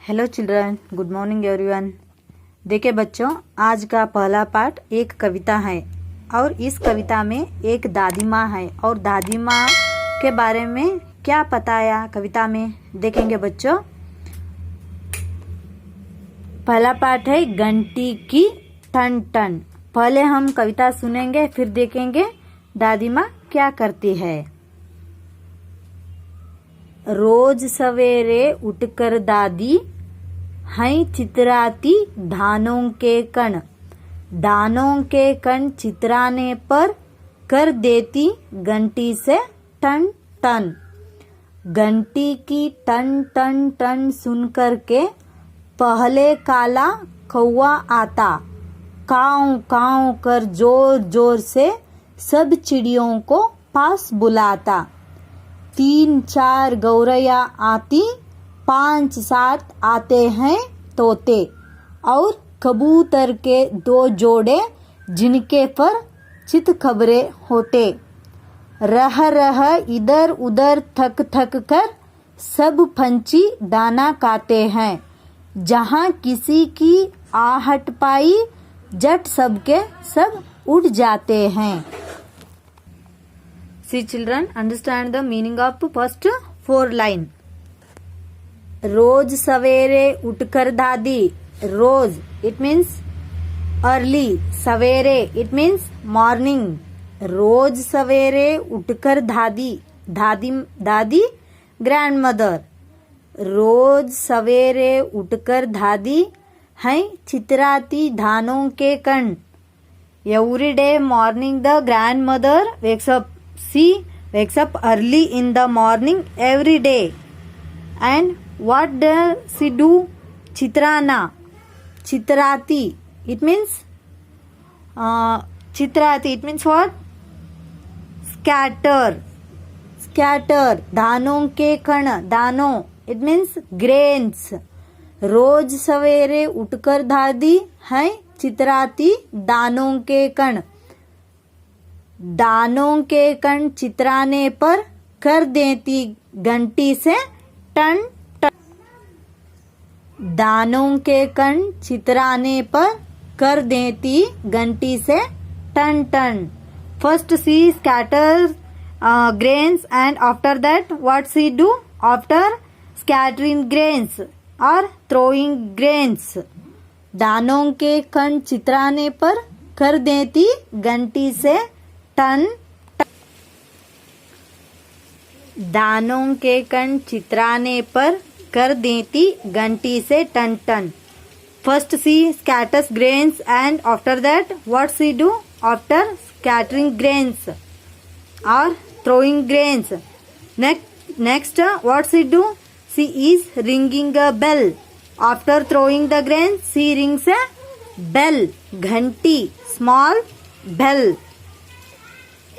Hello children, good morning everyone. देखिए बच्चों, आज का पहला पार्ट एक कविता है और इस कविता में एक दादी माँ है और दादी माँ के बारे में क्या बताया कविता में देखेंगे बच्चों। पहला पार्ट है घंटी की टन टन। पहले हम कविता सुनेंगे फिर देखेंगे दादी माँ क्या करती है। रोज सवेरे उठकर दादी हैं चितराती धानों के कण। दानों के कण चितराने पर कर देती घंटी से टन टन। घंटी की टन टन टन सुन कर के पहले काला कौवा आता। काऊ काऊ कर जोर जोर से सब चिड़ियों को पास बुलाता। 3-4 गौरैया आती, 5-7 आते हैं तोते और कबूतर के 2 जोड़े जिनके पर चित खबरें होते। रह रह इधर उधर थक थक कर सब पंछी दाना खाते हैं। जहाँ किसी की आहट पाई जट सबके सब उड़ जाते हैं। See children, understand the meaning of first 4 line. रोज सवेरे उठकर दादी। रोज it means early, सवेरे it means morning. रोज सवेरे उठकर दादी, दादी grandmother. रोज सवेरे उठकर दादी हैं चितराती धानों के कण। Every day morning the grandmother wakes up. She wakes up early in the morning every day. And what does she do? Chitrana. Chitrati. It means Chitrati. It means what? Scatter. Scatter. दानों के कण. दानों. It means grains. रोज सवेरे उठकर दादी हैं चितराती दानों के कण। दानों के कण चितराने पर कर देती घंटी से टन टन। दानों के कण चितराने पर कर देती घंटी से टन टन। First she scatters grains and after that what she do? After scattering grains or throwing grains, दानों के कण चितराने पर कर देती घंटी से टन टन। दानों के कण चितराने पर कर देती घंटी से टन टन। First she scatters grains and after that what she do? After scattering grains or throwing grains. Next what she do? She is ringing a bell. After throwing the grains she rings a bell. Ghanti, small bell.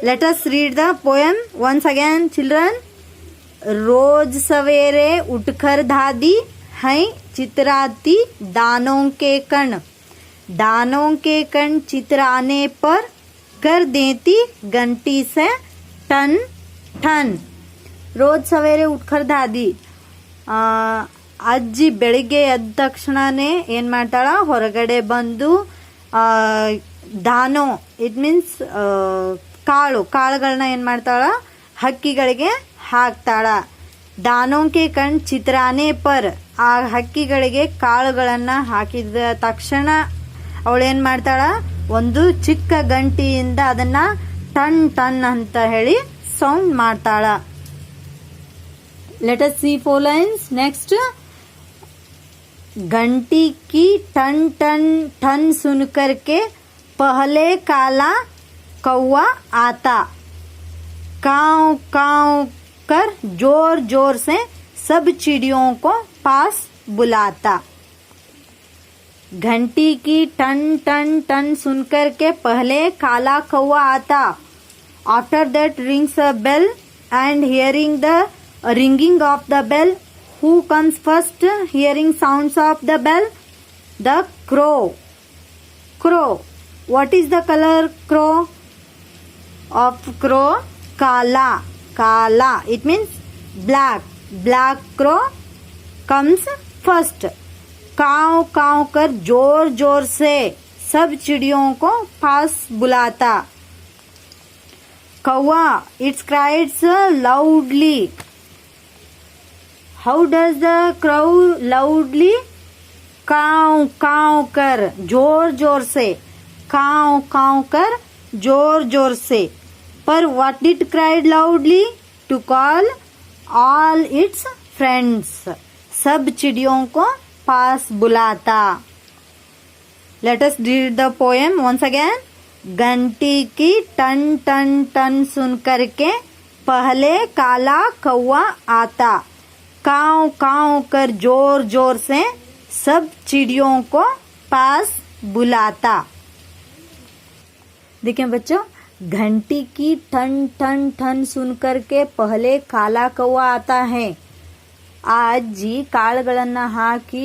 Let us read the poem once again children. रोज सवेरे उठकर दादी हैं चितराती दानों के कण। दानों के कण चितराने पर कर देती घंटी से टन टन। रोज सवेरे उठकर दादी ಅಜ್ಜಿ ಬೆಳಿಗ್ಗೆ ಎದ್ದ ತಕ್ಷಣನೇ ಏನು ಮಾಡ್ತಾಳ, ಹೊರಗಡೆ ಬಂದು ದಾನೋ ಇಟ್ ಮೀನ್ಸ್ ಕಾಳುಗಳನ್ನ ಏನು ಮಾಡ್ತಾಳ, ಹಕ್ಕಿಗಳಿಗೆ ಹಾಕ್ತಾಳ. ದಾನೋಂಕೆ ಕಣ್ ಚಿತ್ರಾನೆ ಪರ್, ಆ ಹಕ್ಕಿಗಳಿಗೆ ಕಾಳುಗಳನ್ನು ಹಾಕಿದ ತಕ್ಷಣ ಅವಳೇನು ಮಾಡ್ತಾಳ, ಒಂದು ಚಿಕ್ಕ ಗಂಟಿಯಿಂದ ಅದನ್ನ ಟನ್ ಟನ್ ಅಂತ ಹೇಳಿ ಸೌಂಡ್ ಮಾಡ್ತಾಳ. Let us see 4 lines. Next, घंटी की टन टन टन सुन करके पहले काला कौवा आता। काव काव कर जोर जोर से सब चिड़ियों को पास बुलाता। घंटी की टन टन टन सुन करके पहले काला कौवा आता। After that rings a bell and hearing the ringing of the bell, who comes first hearing sounds of the bell? The crow. Crow. What is the color crow of crow? Kala. It means black. Black crow comes first, काव काव कर जोर जोर से सब चिड़ियों को पास बुलाता. कौवा, its cries loudly. How does the crow loudly? काव काव कर जोर जोर से. काव काव कर जोर जोर से. पर what did cried loudly? To call all its friends. सब चिड़ियों को पास बुलाता. Let us read the poem once again. घंटी की टन टन टन सुन करके पहले काला कौवा आता. काव काव कर जोर जोर से सब चिड़ियों को पास बुलाता. देखिए बच्चों, घंटी की ठन ठन ठन सुन करके पहले काला कौवा आता है. ಅಜ್ಜಿ ಕಾಳುಗಳನ್ನ ಹಾಕಿ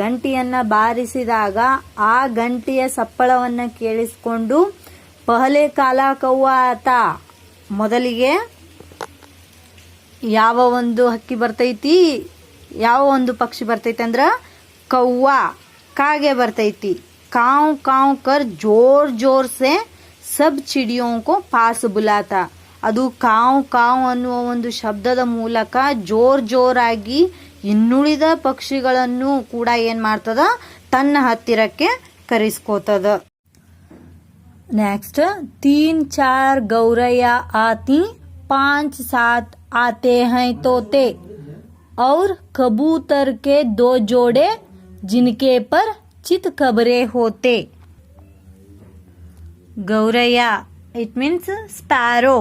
ಗಂಟಿಯನ್ನ ಬಾರಿಸಿದಾಗ ಆ ಗಂಟಿಯ ಸಪ್ಪಳವನ್ನ ಕೇಳಿಸಿಕೊಂಡು ಪಹಲೆ ಕಾಲಾ ಕವ್ವ ಆತ, ಮೊದಲಿಗೆ ಯಾವ ಒಂದು ಹಕ್ಕಿ ಬರ್ತೈತಿ, ಯಾವ ಒಂದು ಪಕ್ಷಿ ಬರ್ತೈತಿ ಅಂದ್ರ ಕವ್ವ, ಕಾಗೆ ಬರ್ತೈತಿ. ಕಾವ್ ಕಾವ್ ಕರ್ ಜೋರ್ ಜೋರ್ ಸೆ ಸಬ್ ಚಿಡಿಯೋं को ಪಾಸ್ ಬುಲಾತಾ. ಅದು ಕಾವ್ ಕಾವ್ ಅನ್ನುವ ಒಂದು ಶಬ್ದದ ಮೂಲಕ ಜೋರ್ ಜೋರಾಗಿ ಇನ್ನುಳಿದ ಪಕ್ಷಿಗಳನ್ನು ಕೂಡ ಏನ್ ಮಾಡ್ತದ, ತನ್ನ ಹತ್ತಿರಕ್ಕೆ ಕರೆಸ್ಕೋತದ. ನೆಕ್ಸ್ಟ್, 3-4 गौरैया आती, 5-7 आते हैं तोते, और कबूतर के 2 जोड़े जिनके पर चित कबरे होते. गौरैया, इट मीन्स स्पैरो.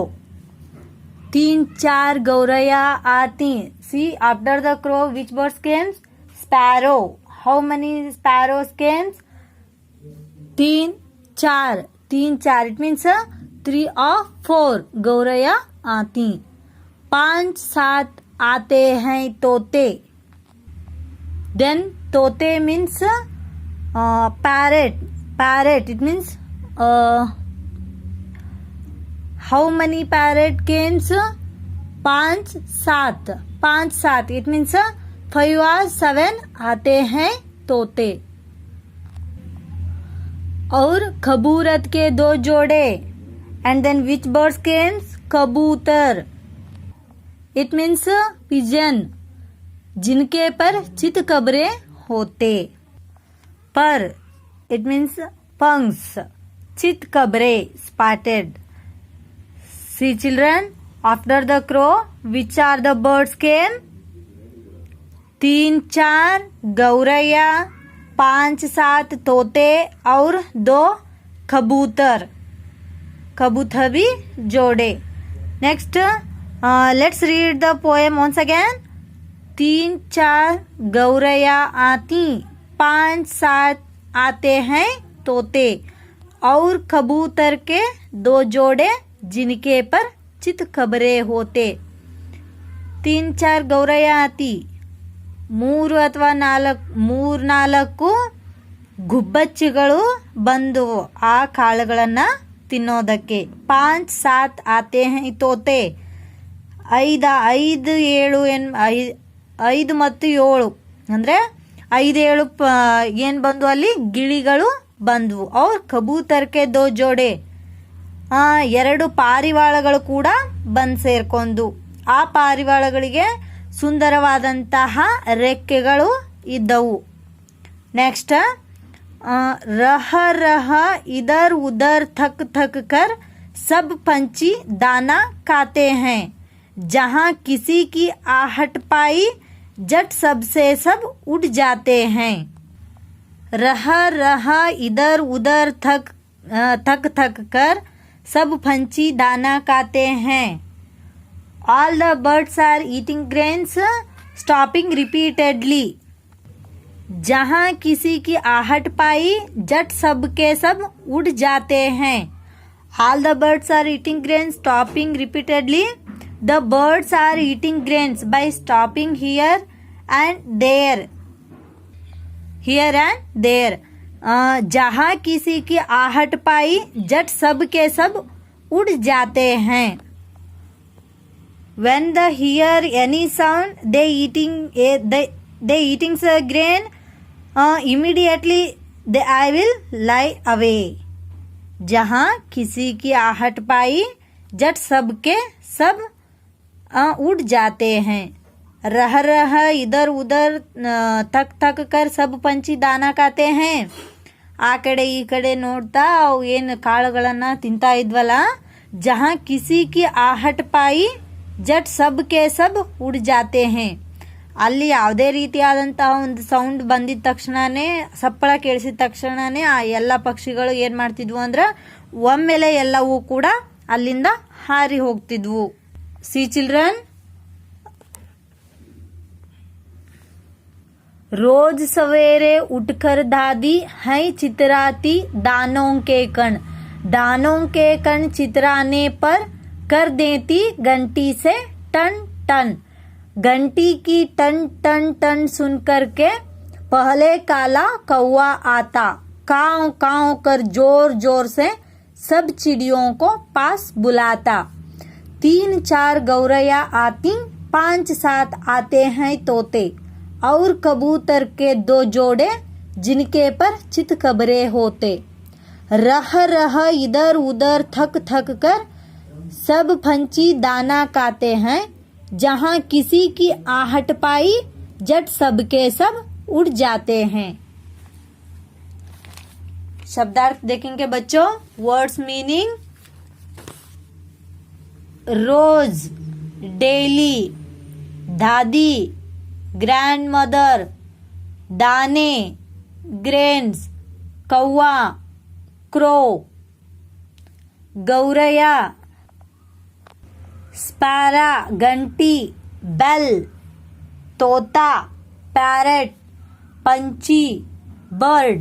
3-4 गौरैया आती. See, after the crow, which birds came? Sparrow. How many sparrows came? 3-4. 3-4. It means 3 or 4 गौरैया आती. 5-7 आते हैं तोते. Then तोते means parrot. Parrot. It means how many parrot came? 5-7. 5-7. It means 5 or 7 आते हैं तोते. और खबूरत के 2 जोड़े. And then which birds came? कबूतर. It means pigeon, जिनके पर चित कबरे होते. पर, it means पंख. चित कबरे, spotted. See children, after the crow, which are the birds came? 3-4 गौरैया, 5-7 तोते और 2 कबूतर. कबूतर भी जोड़े. Next, let's read the poem once again. 3-4 गौरैया आती, 5-7 आते हैं तोते, और कबूतर के 2 जोड़े जिनके पर चित खबरे होते. 3-4 गौरैया आती. 3 ಅಥವಾ 4 ಗುಬ್ಬಚ್ಚಿಗಳು ಬಂದವು ಆ ಕಾಳುಗಳನ್ನ ತಿನ್ನೋದಕ್ಕೆ. 5-7 ಆತೆ ಹೈ ತೋತೆ. 5 ಮತ್ತು 7 ಅಂದ್ರೆ 5-7 ಏನ್ ಬಂದು ಅಲ್ಲಿ ಗಿಳಿಗಳು ಬಂದ್ವು. ಅವ್ರ ಕಬೂತರ್ಕೆ 2 ಜೋಡೆ, 2 ಪಾರಿವಾಳಗಳು ಕೂಡ ಬಂದು ಸೇರ್ಕೊಂಡು. ಆ ಪಾರಿವಾಳಗಳಿಗೆ ಸುಂದರವಾದಂತಹ ರೆಕ್ಕೆಗಳು ಇದ್ದವು. ನೆಕ್ಸ್ಟ್, रह रह इधर उधर थक थक कर सब पंछी दाना खाते हैं, जहाँ किसी की आहट पाई जट सबसे सब उड़ जाते हैं. रह रह इधर उधर थक थक कर सब पंछी दाना खाते हैं. All the birds are eating grains, stopping repeatedly. जहाँ किसी की आहट पाई जट सब के सब उड़ जाते हैं. All the birds are eating grains, stopping repeatedly. The birds are eating grains by stopping here and there. Here and there. जहाँ किसी की आहट पाई जट सब के सब उड़ जाते हैं. When they hear any sound, they they eating grain, immediately I will lie away. जहाँ किसी की आहट पाई जट सबके सब उड़ जाते हैं. रह रह इधर उधर थक थक कर सब पंछी दाना खाते हैं. ಆ ಕಡೆ ಈ ಕಡೆ ನೋಡ್ತಾ ಅವು ಏನು ಕಾಳುಗಳನ್ನ ತಿಂತಾ ಇದ್ವಲ್ಲ. ಜहाँ किसी की आहट पाई ಜಟ್ ಸಬ್ ಕೆ ಸಬ್ ಉಡ್ ಜಾತೆ हैं. ಅಲ್ಲಿ ಯಾವುದೇ ರೀತಿಯಾದಂತಹ ಒಂದು ಸೌಂಡ್ ಬಂದಿದ ತಕ್ಷಣನೇ, ಸಪ್ಪಳ ಕೇಳಿಸಿದ ತಕ್ಷಣನೇ ಆ ಎಲ್ಲ ಪಕ್ಷಿಗಳು ಏನು ಮಾಡ್ತಿದ್ವು ಅಂದ್ರೆ ಒಮ್ಮೆಲೆ ಎಲ್ಲವೂ ಕೂಡ ಅಲ್ಲಿಂದ ಹಾರಿ ಹೋಗ್ತಿದ್ವು. ಸಿ ಚಿಲ್ಡ್ರನ್, रोज सवेरे उठकर दादी है चितराती दानों के कण. दानों के कण चितराने पर कर देती घंटी से टन टन. घंटी की टन टन टन सुन करके पहले काला कौवा आता. काव काव कर जोर जोर से सब चिड़ियों को पास बुलाता. 3-4 गौरैया आती, 5-7 आते हैं तोते और कबूतर के 2 जोड़े जिनके पर चित कबरे होते. रह रह इधर उधर थक थक कर सब पंछी दाना खाते हैं. जहाँ किसी की आहट पाई जट सब के सब उड़ जाते हैं. शब्दार्थ देखेंगे बच्चों. वर्ड्स मीनिंग: रोज, डेली, दादी, ग्रैंडमदर, दाने, ग्रेन्स, कौवा, क्रो, गौरैया, स्पैरा, घंटी, बेल, तोता, पैरट, पंछी, बर्ड,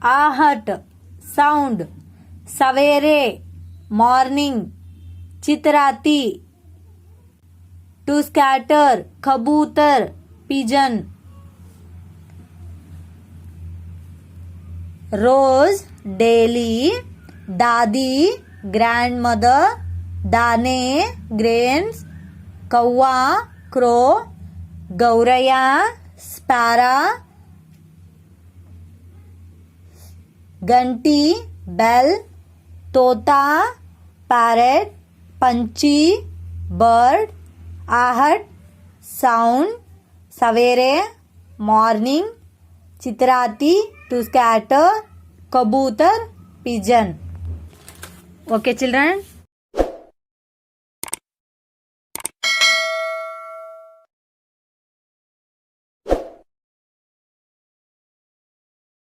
आहट, साउंड, सवेरे, मॉर्निंग, चितराती, टू स्कैटर, कबूतर, पिजन. रोज, डेली, दादी, ग्रैंडमदर, दाने, ग्रेन्स, कौवा, क्रो, गौरैया, स्पैरा, घंटी, बेल, तोता, पैरट, पंछी, बर्ड, आहट, साउंड, सवेरे, मॉर्निंग, चितराती, टू स्कैटर, कबूतर, पिजन. Okay children.